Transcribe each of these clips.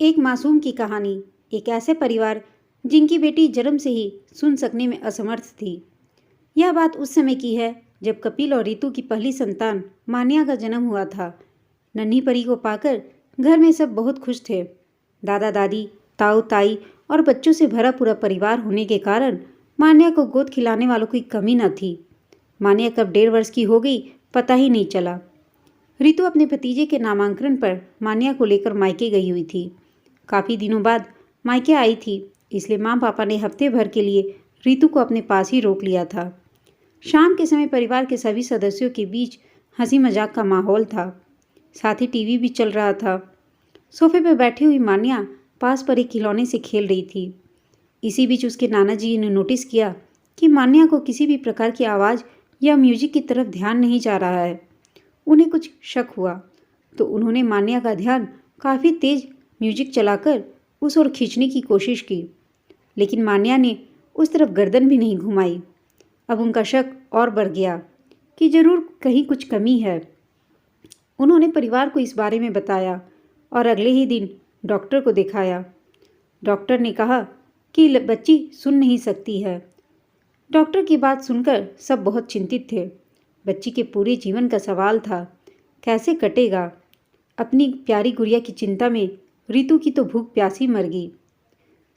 एक मासूम की कहानी। एक ऐसे परिवार जिनकी बेटी जन्म से ही सुन सकने में असमर्थ थी। यह बात उस समय की है जब कपिल और रितु की पहली संतान मान्या का जन्म हुआ था। नन्ही परी को पाकर घर में सब बहुत खुश थे। दादा दादी, ताऊ ताई और बच्चों से भरा पूरा परिवार होने के कारण मान्या को गोद खिलाने वालों की कमी न थी। मान्या कब 1.5 वर्ष की हो गई पता ही नहीं चला। रितु अपने भतीजे के नामांकन पर मान्या को लेकर मायके गई हुई थी। काफ़ी दिनों बाद मायके आई थी, इसलिए माँ पापा ने हफ्ते भर के लिए रितु को अपने पास ही रोक लिया था। शाम के समय परिवार के सभी सदस्यों के बीच हंसी मजाक का माहौल था। साथ ही टीवी भी चल रहा था। सोफे पर बैठी हुई मान्या पास पर एक खिलौने से खेल रही थी। इसी बीच उसके नाना जी ने नोटिस किया कि मान्या को किसी भी प्रकार की आवाज़ या म्यूजिक की तरफ ध्यान नहीं जा रहा है। उन्हें कुछ शक हुआ तो उन्होंने मान्या का ध्यान काफ़ी तेज म्यूजिक चलाकर उस ओर खींचने की कोशिश की, लेकिन मान्या ने उस तरफ गर्दन भी नहीं घुमाई। अब उनका शक और बढ़ गया कि जरूर कहीं कुछ कमी है। उन्होंने परिवार को इस बारे में बताया और अगले ही दिन डॉक्टर को दिखाया। डॉक्टर ने कहा कि बच्ची सुन नहीं सकती है। डॉक्टर की बात सुनकर सब बहुत चिंतित थे। बच्ची के पूरे जीवन का सवाल था, कैसे कटेगा। अपनी प्यारी गुड़िया की चिंता में रितु की तो भूख प्यासी मर गई।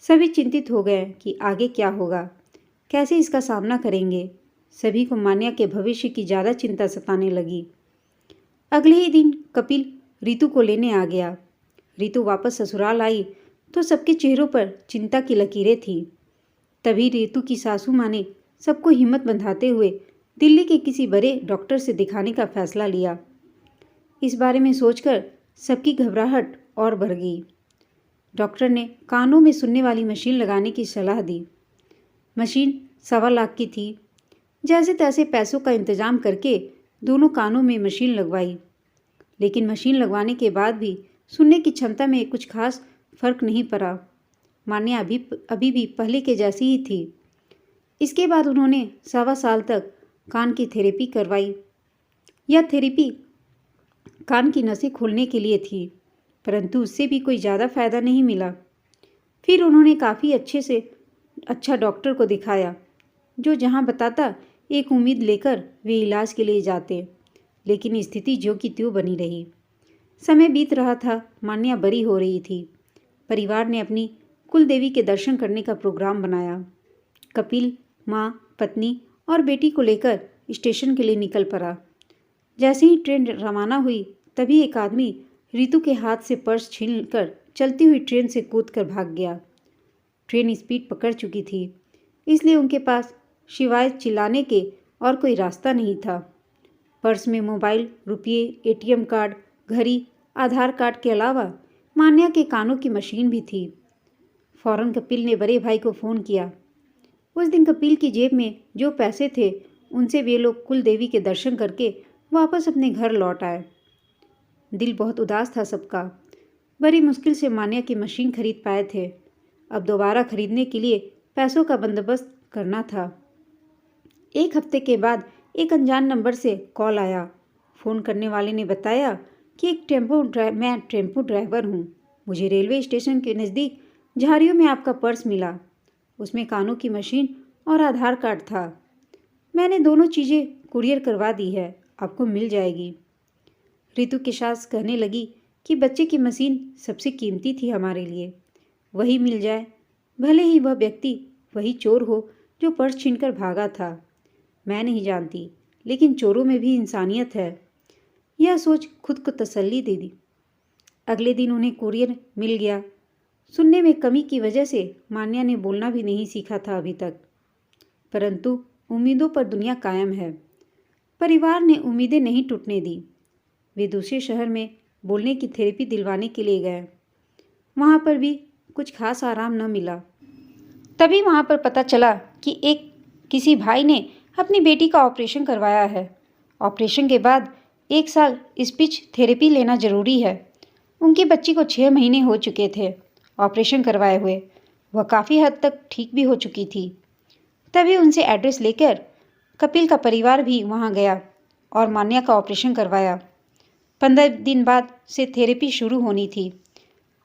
सभी चिंतित हो गए कि आगे क्या होगा, कैसे इसका सामना करेंगे। सभी को मान्या के भविष्य की ज़्यादा चिंता सताने लगी। अगले ही दिन कपिल रितु को लेने आ गया। रितु वापस ससुराल आई तो सबके चेहरों पर चिंता की लकीरें थीं। तभी रितु की सासू माँ ने सबको हिम्मत बंधाते हुए दिल्ली के किसी बड़े डॉक्टर से दिखाने का फैसला लिया। इस बारे में सोचकर सबकी घबराहट और बढ़ गई। डॉक्टर ने कानों में सुनने वाली मशीन लगाने की सलाह दी। मशीन 1.25 लाख की थी। जैसे तैसे पैसों का इंतजाम करके दोनों कानों में मशीन लगवाई, लेकिन मशीन लगवाने के बाद भी सुनने की क्षमता में कुछ खास फर्क नहीं पड़ा। मान्या अभी भी पहले के जैसी ही थी। इसके बाद उन्होंने 1.25 साल तक कान की थेरेपी करवाई। यह थेरेपी कान की नसें खोलने के लिए थी, परंतु उससे भी कोई ज़्यादा फायदा नहीं मिला। फिर उन्होंने काफ़ी अच्छा डॉक्टर को दिखाया, जो जहाँ बताता एक उम्मीद लेकर वे इलाज के लिए जाते, लेकिन स्थिति ज्यों की त्यों बनी रही। समय बीत रहा था, मान्या बड़ी हो रही थी। परिवार ने अपनी कुल देवी के दर्शन करने का प्रोग्राम बनाया। कपिल माँ, पत्नी और बेटी को लेकर स्टेशन के लिए निकल पड़ा। जैसे ही ट्रेन रवाना हुई तभी एक आदमी रितु के हाथ से पर्स छीनकर चलती हुई ट्रेन से कूदकर भाग गया। ट्रेन स्पीड पकड़ चुकी थी, इसलिए उनके पास सिवाय चिल्लाने के और कोई रास्ता नहीं था। पर्स में मोबाइल, रुपये, एटीएम कार्ड, घड़ी, आधार कार्ड के अलावा मान्या के कानों की मशीन भी थी। फौरन कपिल ने बड़े भाई को फ़ोन किया। उस दिन कपिल की जेब में जो पैसे थे उनसे वे लोग कुल देवी के दर्शन करके वापस अपने घर लौट आए। दिल बहुत उदास था सबका। बड़ी मुश्किल से मान्या की मशीन खरीद पाए थे। अब दोबारा खरीदने के लिए पैसों का बंदोबस्त करना था। एक हफ्ते के बाद एक अनजान नंबर से कॉल आया। फ़ोन करने वाले ने बताया कि मैं टेम्पो ड्राइवर हूँ। मुझे रेलवे स्टेशन के नज़दीक झाड़ियों में आपका पर्स मिला। उसमें कानों की मशीन और आधार कार्ड था। मैंने दोनों चीज़ें कुरियर करवा दी है, आपको मिल जाएगी। रितु की सास कहने लगी कि बच्चे की मशीन सबसे कीमती थी हमारे लिए, वही मिल जाए, भले ही वह व्यक्ति वही चोर हो जो पर्स छीनकर भागा था। मैं नहीं जानती, लेकिन चोरों में भी इंसानियत है। यह सोच खुद को तसल्ली दे दी। अगले दिन उन्हें कुरियर मिल गया। सुनने में कमी की वजह से मान्या ने बोलना भी नहीं सीखा था अभी तक, परंतु उम्मीदों पर दुनिया कायम है। परिवार ने उम्मीदें नहीं टूटने दी। वे दूसरे शहर में बोलने की थेरेपी दिलवाने के लिए गए। वहाँ पर भी कुछ खास आराम न मिला। तभी वहाँ पर पता चला कि किसी भाई ने अपनी बेटी का ऑपरेशन करवाया है। ऑपरेशन के बाद 1 साल स्पीच थेरेपी लेना ज़रूरी है। उनकी बच्ची को 6 महीने हो चुके थे ऑपरेशन करवाए हुए। वह काफ़ी हद तक ठीक भी हो चुकी थी। तभी उनसे एड्रेस लेकर कपिल का परिवार भी वहाँ गया और मान्या का ऑपरेशन करवाया। 15 दिन बाद से थेरेपी शुरू होनी थी।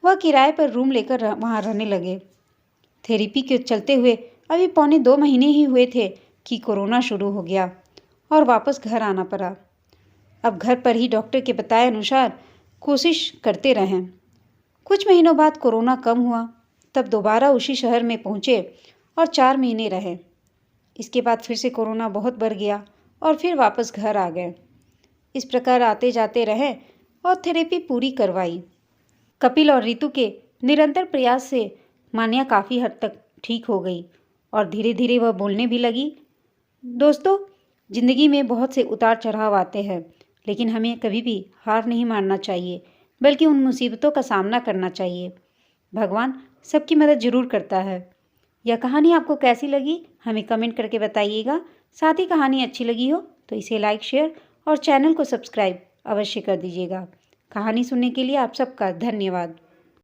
वह किराए पर रूम लेकर वहाँ रहने लगे। थेरेपी के चलते हुए अभी पौने 2 महीने ही हुए थे कि कोरोना शुरू हो गया और वापस घर आना पड़ा। अब घर पर ही डॉक्टर के बताए अनुसार कोशिश करते रहें। कुछ महीनों बाद कोरोना कम हुआ, तब दोबारा उसी शहर में पहुँचे और 4 महीने रहे। इसके बाद फिर से कोरोना बहुत बढ़ गया और फिर वापस घर आ गए। इस प्रकार आते जाते रहे और थेरेपी पूरी करवाई। कपिल और रितु के निरंतर प्रयास से मान्या काफ़ी हद तक ठीक हो गई और धीरे धीरे वह बोलने भी लगी। दोस्तों, ज़िंदगी में बहुत से उतार चढ़ाव आते हैं, लेकिन हमें कभी भी हार नहीं मानना चाहिए, बल्कि उन मुसीबतों का सामना करना चाहिए। भगवान सबकी मदद ज़रूर करता है। यह कहानी आपको कैसी लगी हमें कमेंट करके बताइएगा। साथ ही कहानी अच्छी लगी हो तो इसे लाइक, शेयर और चैनल को सब्सक्राइब अवश्य कर दीजिएगा। कहानी सुनने के लिए आप सबका धन्यवाद।